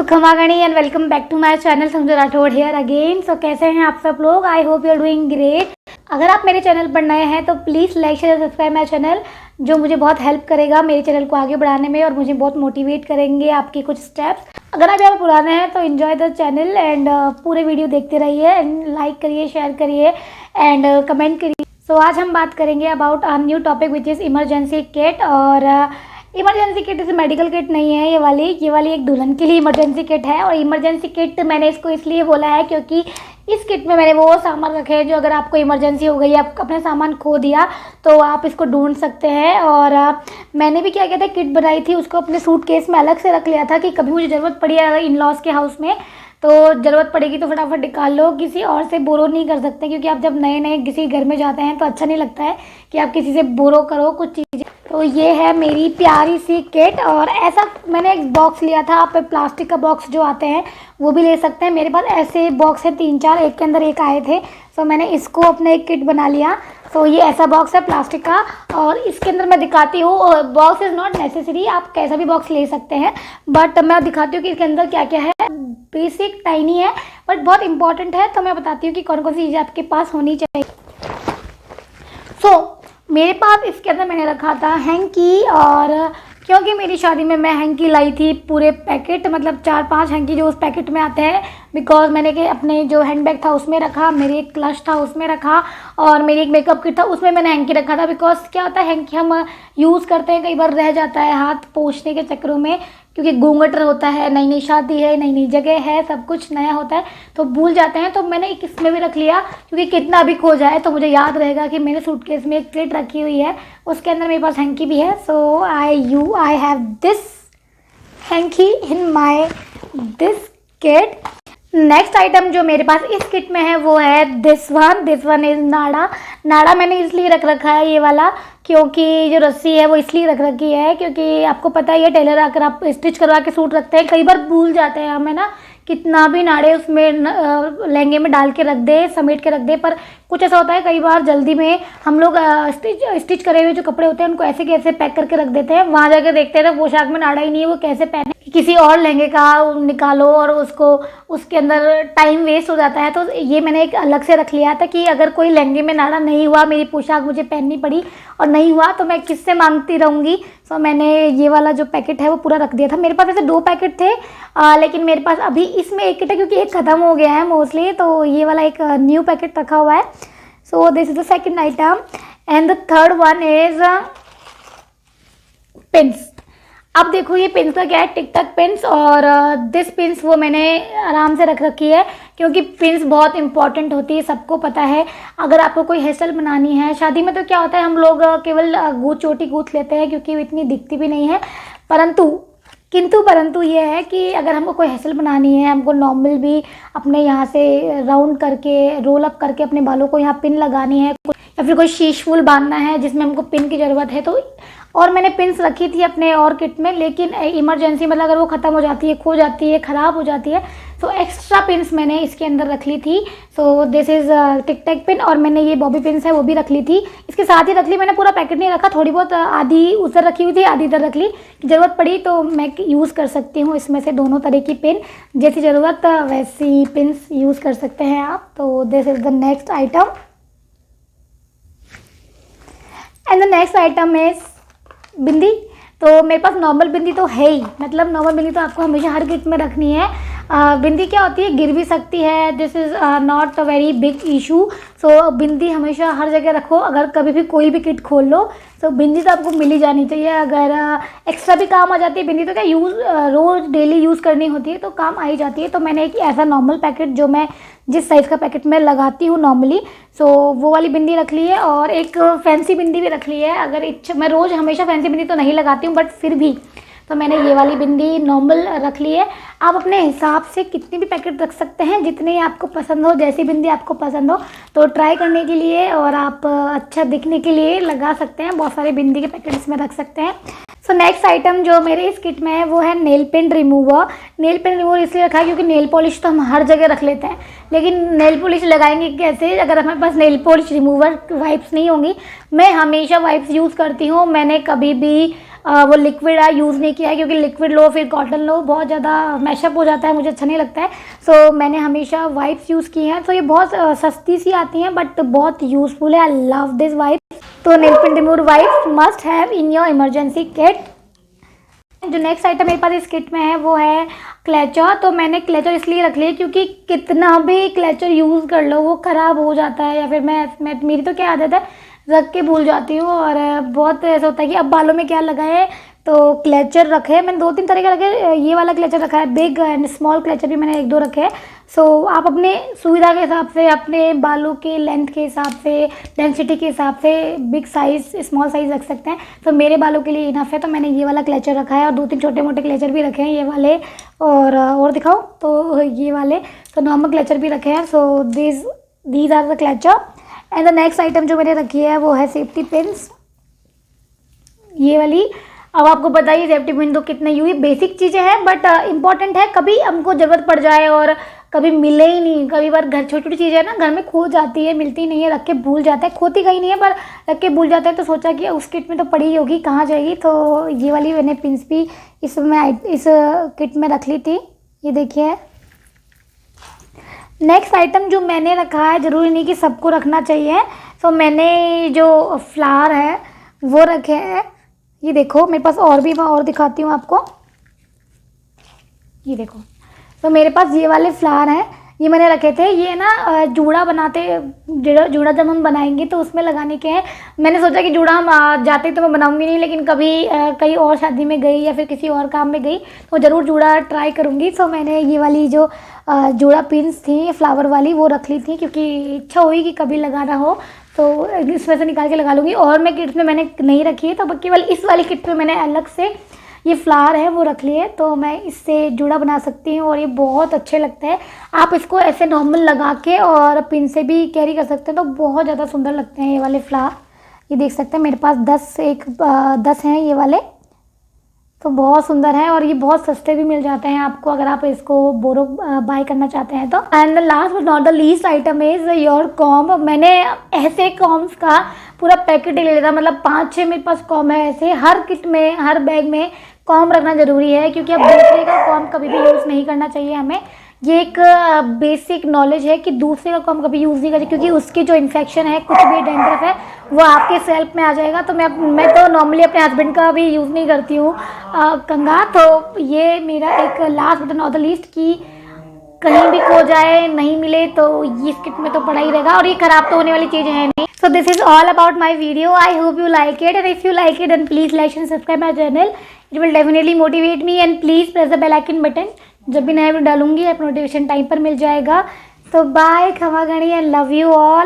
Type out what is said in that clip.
सो खमागणी and welcome back to my channel Sanju Rathore here again. So कैसे हैं आप सब लोग? I hope you are doing great. अगर आप मेरे चैनल पर नए हैं तो please like share subscribe my channel, जो मुझे बहुत हेल्प करेगा मेरे चैनल को आगे बढ़ाने में और मुझे बहुत मोटिवेट करेंगे आपके कुछ स्टेप्स। अगर आप यहाँ पुराने हैं तो एंजॉय द चैनल एंड पूरे वीडियो देखते रहिए एंड लाइक करिए, शेयर करिए एंड कमेंट करिए। सो आज हम बात करेंगे about a new topic which is emergency kit. और इमरजेंसी किट इसे मेडिकल किट नहीं है, ये वाली एक दुल्हन के लिए इमरजेंसी किट है। और इमरजेंसी किट मैंने इसको इसलिए बोला है क्योंकि इस किट में मैंने वो सामान रखे हैं जो अगर आपको इमरजेंसी हो गई, आप अपना सामान खो दिया तो आप इसको ढूंढ सकते हैं। और मैंने भी क्या किया था, किट बनाई थी, उसको अपने सूटकेस में अलग से रख लिया था कि कभी मुझे ज़रूरत पड़ी अगर इन लॉज के हाउस में तो ज़रूरत पड़ेगी तो फटाफट निकाल लो। किसी और से बोरो नहीं कर सकते क्योंकि आप जब नए नए किसी घर में जाते हैं तो अच्छा नहीं लगता है कि आप किसी से बोरो करो कुछ चीज़ें। तो ये है मेरी प्यारी सी किट। और ऐसा मैंने एक बॉक्स लिया था, आप प्लास्टिक का बॉक्स जो आते हैं वो भी ले सकते हैं। मेरे पास ऐसे बॉक्स है 3-4, एक के अंदर एक आए थे, तो मैंने इसको अपना एक किट बना लिया। तो ये ऐसा बॉक्स है प्लास्टिक का और इसके अंदर मैं दिखाती हूँ। बॉक्स इज़ नॉट नेसेसरी, आप कैसा भी बॉक्स ले सकते हैं, बट मैं दिखाती हूँ कि इसके अंदर क्या क्या है। बेसिक टाइनी है बट बहुत इंपॉर्टेंट है, तो मैं बताती हूँ कि कौन कौन सी चीज़ें आपके पास होनी चाहिए। मेरे पास इसके अंदर मैंने रखा था हैंकी, और क्योंकि मेरी शादी में मैं हैंकी लाई थी पूरे पैकेट, मतलब 4-5 हैंकी जो उस पैकेट में आते हैं। बिकॉज मैंने के अपने जो हैंडबैग था उसमें रखा, मेरी एक क्लच था उसमें रखा और मेरी एक मेकअप किट था उसमें मैंने हैंकी रखा था। बिकॉज क्या होता है, हैंकी हम यूज़ करते हैं, कई बार रह जाता है हाथ पोंछने के चक्करों में, क्योंकि घूंघट होता है, नई नई शादी है, नई नई जगह है, सब कुछ नया होता है तो भूल जाते हैं। तो मैंने एक इसमें भी रख लिया क्योंकि कितना भी खो जाए तो मुझे याद रहेगा कि मेरे सूटकेस में एक किट रखी हुई है, उसके अंदर मेरे पास हैंकी भी है। So I have this hanky in my this kit. Next item जो मेरे पास इस किट में है वो है दिस वन इज़ नाड़ा। नाड़ा मैंने इसलिए रख रखा है ये वाला, क्योंकि जो रस्सी है वो इसलिए रख रखी है क्योंकि आपको पता ही है टेलर आकर आप स्टिच करवा के सूट रखते हैं, कई बार भूल जाते हैं हमें ना, कितना भी नाड़े उसमें लहंगे में डाल के रख दे, समेट के रख दे, पर कुछ ऐसा होता है कई बार जल्दी में हम लोग स्टिच करे हुए जो कपड़े होते हैं उनको ऐसे कैसे पैक करके रख देते हैं, वहाँ जाकर देखते हैं तो पोशाक में नाड़ा ही नहीं है, वो कैसे पहने, किसी और लहंगे का निकालो और उसको उसके अंदर टाइम वेस्ट हो जाता है। तो ये मैंने एक अलग से रख लिया था कि अगर कोई लहंगे में नाड़ा नहीं हुआ, मेरी पोशाक मुझे पहननी पड़ी और नहीं हुआ तो मैं किससे मांगती रहूँगी। तो मैंने ये वाला जो पैकेट है वो पूरा रख दिया था। मेरे पास ऐसे 2 पैकेट थे, लेकिन मेरे पास अभी इसमें एक किट है क्योंकि एक ख़त्म हो गया है मोस्टली, तो ये वाला एक न्यू पैकेट रखा हुआ है। सो this is the second item and the third one is pins. अब देखो ये पिन्स का क्या है, टिक टक पिन्स, और दिस पिन्स वो मैंने आराम से रख रखी है क्योंकि पिन्स बहुत इंपॉर्टेंट होती है, सबको पता है। अगर आपको कोई हेयर स्टाइल बनानी है, शादी में तो क्या होता है हम लोग केवल चोटी गूंथ लेते हैं क्योंकि वो इतनी दिखती भी नहीं है, परंतु ये है कि अगर हमको कोई हेयर स्टाइल बनानी है, हमको नॉर्मल भी अपने यहाँ से राउंड करके रोल अप करके अपने बालों को यहाँ पिन लगानी है, या फिर कोई शीश फूल बांधना है जिसमें हमको पिन की ज़रूरत है, तो और मैंने पिन्स रखी थी अपने और किट में, लेकिन इमरजेंसी मतलब अगर वो ख़त्म हो जाती है, खो जाती है, ख़राब हो जाती है, तो एक्स्ट्रा पिन्स मैंने इसके अंदर रख ली थी। So this is tick tack pin, और मैंने ये बॉबी पिन्स है वो भी रख ली थी, इसके साथ ही रख ली। मैंने पूरा पैकेट नहीं रखा, थोड़ी बहुत आधी उधर रखी हुई थी, आधी इधर रख ली, ज़रूरत पड़ी तो मैं यूज़ कर सकती हूँ इसमें से दोनों तरह की पिन, जैसी ज़रूरत वैसी पिन्स यूज़ कर सकते हैं आप। तो this is the next item and the next item is bindi. तो मेरे पास नॉर्मल बिंदी तो है ही, मतलब नॉर्मल बिंदी तो आपको हमेशा हर किट में रखनी है। बिंदी क्या होती है, गिर भी सकती है, this is not a very big issue. So bindi हमेशा हर जगह रखो, अगर कभी भी कोई भी किट खोल लो तो बिंदी तो आपको मिल ही जानी चाहिए। अगर एक्स्ट्रा भी काम आ जाती है बिंदी तो क्या रोज़ डेली यूज़ करनी होती है तो काम आ ही जाती है। तो मैंने एक ऐसा नॉर्मल पैकेट जो मैं जिस साइज़ का पैकेट में लगाती हूँ नॉर्मली, सो वो वाली बिंदी रख ली है, और एक फैंसी बिंदी भी रख ली है। अगर इच्छा, मैं रोज़ हमेशा फैंसी बिंदी तो नहीं लगाती हूँ, बट फिर भी तो मैंने ये वाली बिंदी नॉर्मल रख ली है। आप अपने हिसाब से कितनी भी पैकेट रख सकते हैं, जितने आपको पसंद हो, जैसी बिंदी आपको पसंद हो, तो ट्राई करने के लिए और आप अच्छा दिखने के लिए लगा सकते हैं। बहुत सारे बिंदी के पैकेट इसमें रख सकते हैं। सो नेक्स्ट आइटम जो मेरे इस किट में है वो है nail paint remover. Nail paint remover इसलिए रखा है क्योंकि नेल पॉलिश तो हम हर जगह रख लेते हैं, लेकिन नेल पॉलिश लगाएंगे कैसे अगर हमारे पास नेल पॉलिश रिमूवर वाइप्स नहीं होंगी। मैं हमेशा वाइप्स यूज़ करती हूँ, मैंने कभी भी वो लिक्विड यूज़ नहीं किया है, क्योंकि लिक्विड लो फिर कॉटन लो बहुत ज़्यादा मैशअप हो जाता है, मुझे अच्छा नहीं लगता है। सो मैंने हमेशा वाइप्स यूज़ की हैं। सो ये बहुत सस्ती सी आती हैं बट बहुत यूज़फुल है। I love this wipes. तो nail paint remover wipes must have in your emergency kit. जो नेक्स्ट आइटम मेरे पास इस किट में है वो है क्लेचर। तो मैंने क्लेचर इसलिए रख लिया क्योंकि कितना भी क्लेचर यूज़ कर लो वो ख़राब हो जाता है, या फिर मैं मेरी तो क्या आदत है रख के भूल जाती हूँ। और बहुत ऐसा होता है कि अब बालों में क्या लगाए, तो क्लेचर रखे हैं मैंने 2-3 तरह के रखे। ये वाला क्लेचर रखा है, बिग एंड स्मॉल क्लेचर भी मैंने 1-2 रखे हैं। सो आप अपने सुविधा के हिसाब से, अपने बालों के लेंथ के हिसाब से, डेंसिटी के हिसाब से बिग साइज़ स्मॉल साइज़ रख सकते हैं। तो मेरे बालों के लिए इनफ है, तो मैंने ये वाला क्लेचर रखा है। और 2-3 छोटे मोटे क्लेचर भी रखे हैं ये वाले, और दिखाओ तो ये वाले तो नॉर्मल क्लेचर भी रखे हैं। So these are the clutcher. And the next item जो मैंने रखी है वो है सेफ्टी पिन्स, ये वाली। अब आपको पता ही सेफ्टी पिन तो कितने यूज बेसिक चीज़ें हैं बट इम्पॉर्टेंट है, कभी हमको ज़रूरत पड़ जाए और कभी मिले ही नहीं। कभी बार घर छोटी छोटी चीज़ें ना घर में खो जाती है, मिलती नहीं है, रख के भूल जाते हैं, खोती कहीं नहीं है पर रख के भूल जाते हैं। तो सोचा कि उस किट में तो पड़ी होगी, कहाँ जाएगी। तो ये वाली मैंने पिन्स भी इस किट में रख ली थी, ये देखिए। नेक्स्ट आइटम जो मैंने रखा है, ज़रूरी नहीं कि सबको रखना चाहिए, तो मैंने जो फ्लावर है वो रखे हैं। ये देखो मेरे पास और भी, मैं और दिखाती हूँ आपको, ये देखो। तो मेरे पास ये वाले फ्लावर हैं, ये मैंने रखे थे। ये ना जूड़ा बनाते, जूड़ा जब हम बनाएंगे तो उसमें लगाने के हैं। मैंने सोचा कि जूड़ा हम जाते तो मैं बनाऊंगी नहीं, लेकिन कभी कहीं और शादी में गई या फिर किसी और काम में गई तो ज़रूर जूड़ा ट्राई करूँगी। तो मैंने ये वाली जो जूड़ा पिन्स थी फ्लावर वाली वो रख ली थी, क्योंकि इच्छा हुई कि कभी लगाना हो तो इसमें से निकाल के लगा लूँगी। और मैं किट में मैंने नहीं रखी है, तो केवल इस वाली किट में मैंने अलग से ये फ्लावर है वो रख लिए, तो मैं इससे जूड़ा बना सकती हूँ और ये बहुत अच्छे लगते हैं। आप इसको ऐसे नॉर्मल लगा के और पिन से भी कैरी कर सकते हैं, तो बहुत ज़्यादा सुंदर लगते हैं ये वाले फ्लावर। ये देख सकते हैं मेरे पास 10 हैं ये वाले, तो बहुत सुंदर है और ये बहुत सस्ते भी मिल जाते हैं आपको अगर आप इसको बाय करना चाहते हैं तो। And the last but not the least item is your comb. मैंने ऐसे कॉम्ब्स का पूरा पैकेट ही ले लिया था, मतलब 5-6 मेरे पास कॉम्ब है ऐसे। हर किट में, हर बैग में कॉम्ब रखना ज़रूरी है, क्योंकि अब दूसरे का कॉम्ब कभी भी यूज़ नहीं करना चाहिए हमें। ये एक बेसिक नॉलेज है कि दूसरे का कॉम्ब कभी यूज़ नहीं करें, क्योंकि उसकी जो इन्फेक्शन है, कुछ भी डेंड्रफ है, वो आपके सेल्फ में आ जाएगा। तो मैं तो नॉर्मली अपने हस्बैंड का भी यूज़ नहीं करती हूँ कंघा। तो ये मेरा एक last but not the least कि कहीं भी खो जाए, नहीं मिले तो इस किट में तो पड़ा ही रहेगा, और ये ख़राब तो होने वाली चीज़ें हैं नहीं। So this is all about my video. I hope you like it, and if you like it then please like and subscribe my channel. It will definitely motivate me, and please press the bell icon button. जब भी नया video डालूंगी आप notification time पर मिल जाएगा। तो bye, खमा गणी, एंड लव यू ऑल।